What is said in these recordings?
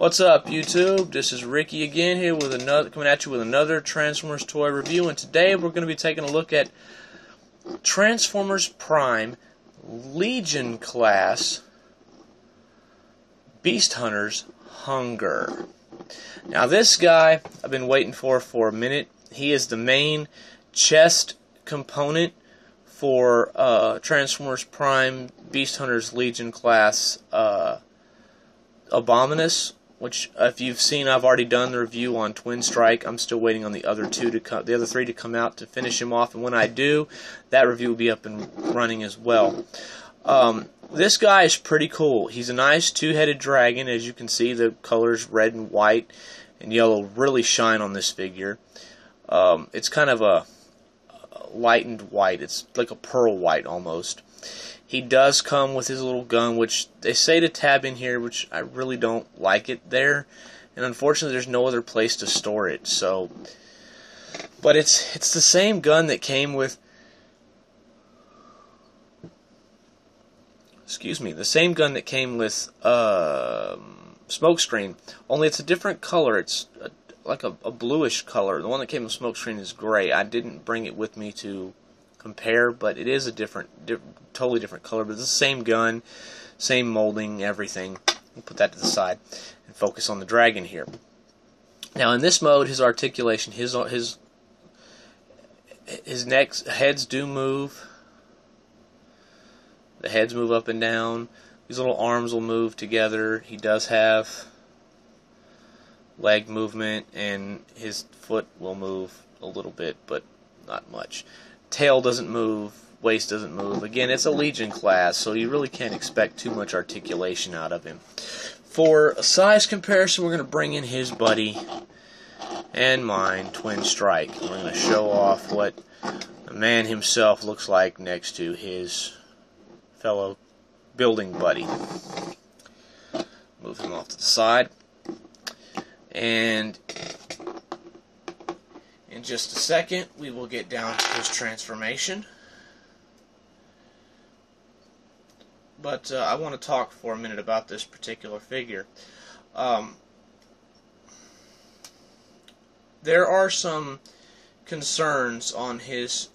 What's up, YouTube? This is Ricky again here with coming at you with another Transformers toy review, and today we're going to be taking a look at Transformers Prime Legion class Beast Hunters hun-gurr. Now this guy I've been waiting for a minute. He is the main chest component for Transformers Prime Beast Hunters Legion class Abominus, which, if you've seen, I've already done the review on Twin Strike. I'm still waiting on the other three to come out to finish him off, and when I do, that review will be up and running as well. This guy is pretty cool. He's a nice two-headed dragon. As you can see, the colors red and white and yellow really shine on this figure. It's kind of a lightened white. It's like a pearl white almost. He does come with his little gun, which they say to tab in here, which I really don't like it there. And unfortunately, there's no other place to store it. So, but it's the same gun that came with, the same gun that came with Smokescreen. Only it's a different color. It's like a bluish color. The one that came with Smokescreen is gray. I didn't bring it with me to compare, but it is a totally different color, but it's the same gun, same molding, everything. We'll put that to the side and focus on the dragon here. Now in this mode, his articulation, his heads do move. The heads move up and down. These little arms will move together. He does have leg movement, and his foot will move a little bit, but not much. Tail doesn't move, waist doesn't move. Again, it's a Legion class, so you really can't expect too much articulation out of him. For a size comparison, we're going to bring in his buddy and mine, Twin Strike. We're going to show off what the man himself looks like next to his fellow building buddy. Move him off to the side. And in just a second, we will get down to his transformation. But I want to talk for a minute about this particular figure. There are some concerns on his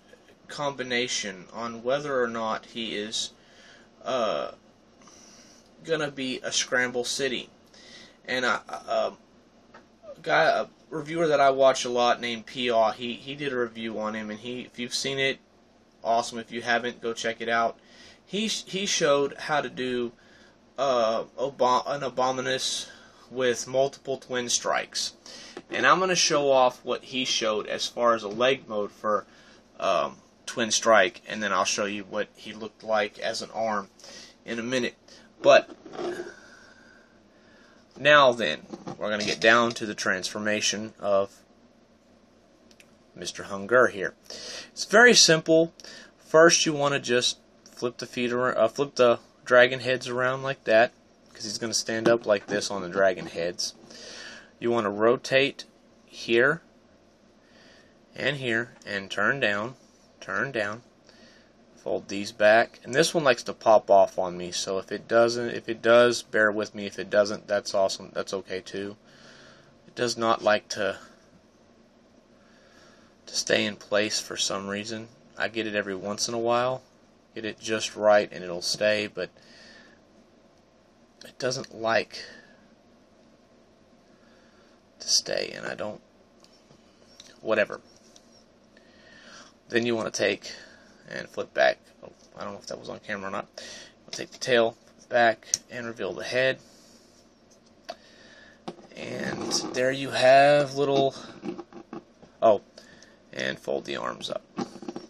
combination, on whether or not he is going to be a Scramble City. And a reviewer that I watch a lot named P.A. he did a review on him, and if you've seen it, awesome. If you haven't, go check it out. He showed how to do an Abominus with multiple Twin Strikes, and I'm going to show off what he showed as far as a leg mode for Twin Strike, and then I'll show you what he looked like as an arm in a minute. But now then, we're going to get down to the transformation of Mr. hun-gurr here. It's very simple. First, you want to just flip the feet around, flip the dragon heads around like that, because he's going to stand up like this on the dragon heads. You want to rotate here and turn down, fold these back, and this one likes to pop off on me, so if it does, bear with me. If it doesn't, that's awesome, that's okay too. It does not like to stay in place for some reason. I get it every once in a while, get it just right and it'll stay, but it doesn't like to stay, and I don't, whatever. Then you want to take and flip back. Oh, I don't know if that was on camera or not. We'll take the tail back and reveal the head. And there you have little... Oh, and fold the arms up.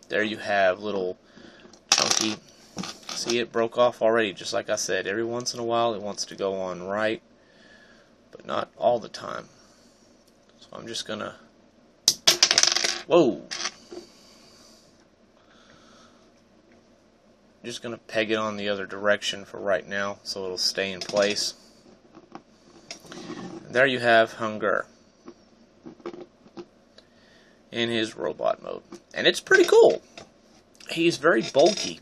There you have little chunky... See, it broke off already, just like I said. Every once in a while it wants to go on right, but not all the time. So I'm just gonna... Whoa! Just going to peg it on the other direction for right now so it'll stay in place. And there you have hun-gurr in his robot mode. And it's pretty cool. He's very bulky,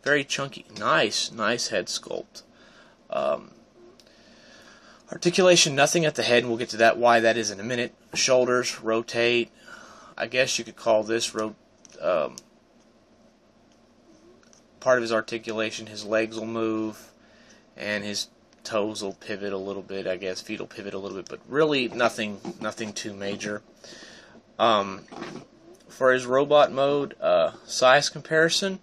very chunky. Nice head sculpt. Articulation, nothing at the head, and we'll get to that, why that is in a minute. Shoulders, rotate. I guess you could call this part of his articulation. His legs will move, and his toes will pivot a little bit, I guess. Feet will pivot a little bit, but really nothing too major. For his robot mode, size comparison,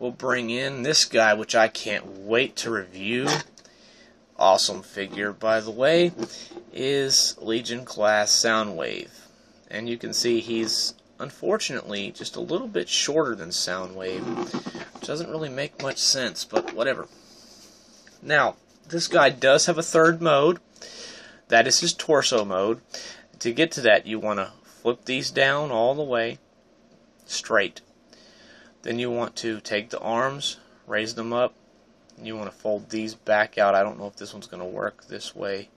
we'll bring in this guy, which I can't wait to review. Awesome figure, by the way, is Legion class Soundwave. And you can see he's unfortunately just a little bit shorter than Soundwave, which doesn't really make much sense, but whatever. Now, this guy does have a third mode. That is his torso mode. To get to that, you want to flip these down all the way straight. Then you want to take the arms, raise them up. You want to fold these back out. I don't know if this one's going to work this way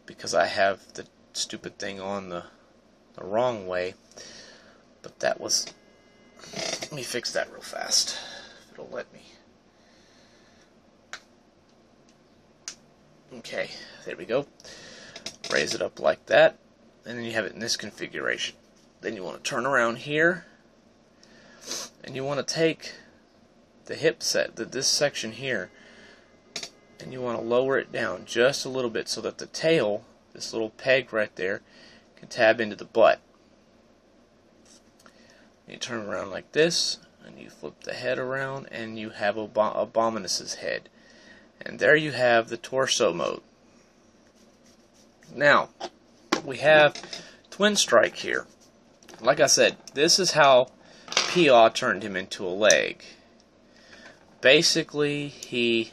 because I have the stupid thing on the wrong way. But that was... Let me fix that real fast, if it'll let me. Okay, there we go. Raise it up like that, and then you have it in this configuration. Then you want to turn around here, and you want to take the hip set, this section here, and you want to lower it down just a little bit so that the tail, this little peg right there, can tab into the butt. You turn around like this, and you flip the head around, and you have Abominus's head. And there you have the torso mode. Now, we have Twin Strike here. Like I said, this is how P.A. turned him into a leg. Basically, he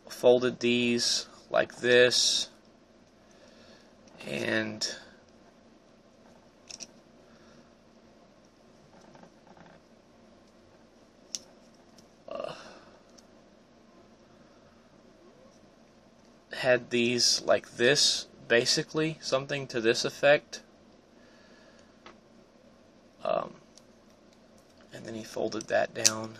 folded these like this, and had these like this, basically, something to this effect. And then he folded that down.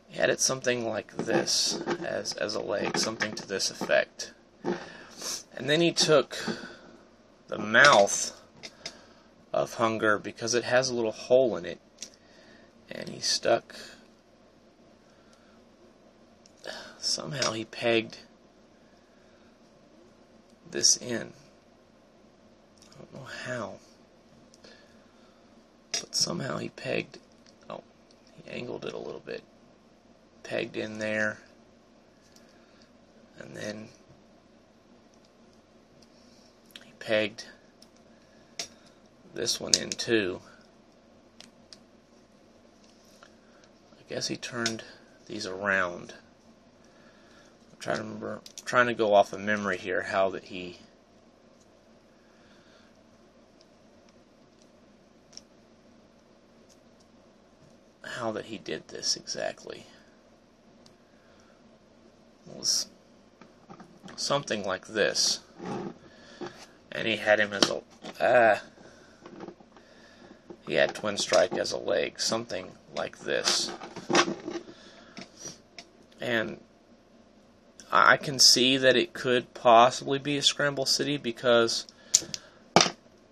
He had it something like this as a leg, something to this effect. And then he took the mouth of hun-gurr, because it has a little hole in it, and he stuck... Somehow he pegged this in. I don't know how. But somehow he pegged... Oh, he angled it a little bit. Pegged in there. And then he pegged this one in too. I guess he turned these around. Trying to remember, trying to go off of memory here, how that he did this exactly. It was something like this, and he had him as a he had Twin Strike as a leg, something like this, and I can see that it could possibly be a Scramble City, because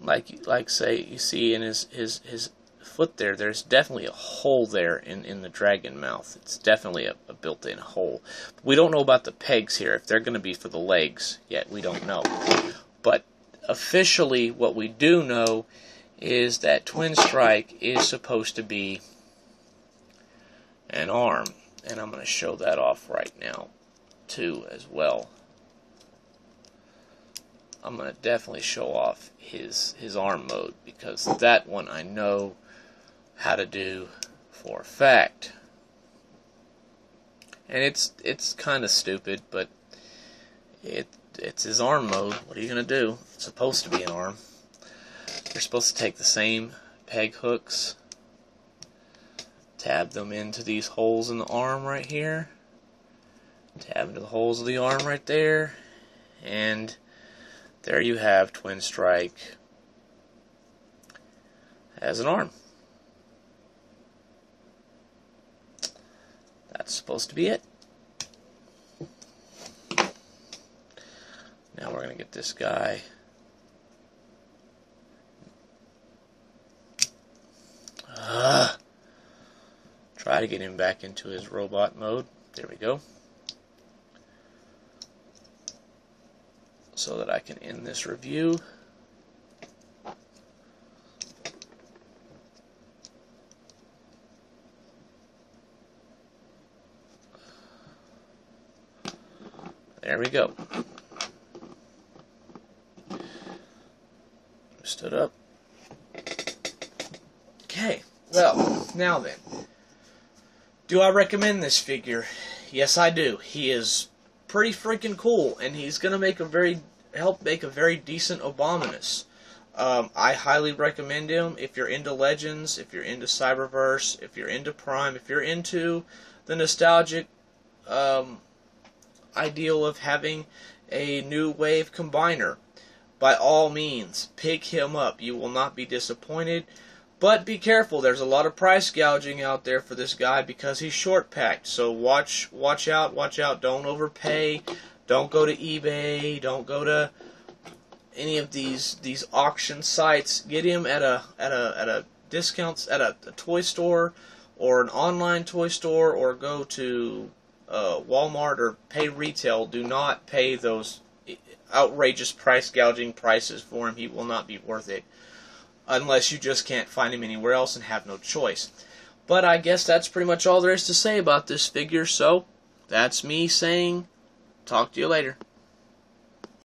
like say you see in his foot there, there's definitely a hole there in the dragon mouth. It's definitely a built-in hole. We don't know about the pegs here, if they're going to be for the legs yet. We don't know. But officially what we do know is that Twin Strike is supposed to be an arm, and I'm going to show that off right now too as well. I'm going to definitely show off his arm mode, because that one I know how to do for a fact. And it's kind of stupid, but it's his arm mode. What are you going to do? It's supposed to be an arm. You're supposed to take the same peg hooks, tab them into these holes in the arm right here, tab into the holes of the arm right there, and there you have Twin Strike as an arm. That's supposed to be it. Now we're going to get this guy. Try to get him back into his robot mode. There we go. So that I can end this review. There we go. Stood up. Okay, well, now then. Do I recommend this figure? Yes, I do. He is pretty freaking cool, and he's going to help make a very decent Abominus. I highly recommend him if you're into Legends, if you're into Cyberverse, if you're into Prime, if you're into the nostalgic ideal of having a new wave combiner. By all means, pick him up. You will not be disappointed. But be careful. There's a lot of price gouging out there for this guy because he's short packed. So watch out. Don't overpay. Don't go to eBay. Don't go to any of these auction sites. Get him at a discounts at a toy store or an online toy store, or go to Walmart or pay retail. Do not pay those outrageous price gouging prices for him. He will not be worth it unless you just can't find him anywhere else and have no choice. But I guess that's pretty much all there is to say about this figure, so that's me saying talk to you later.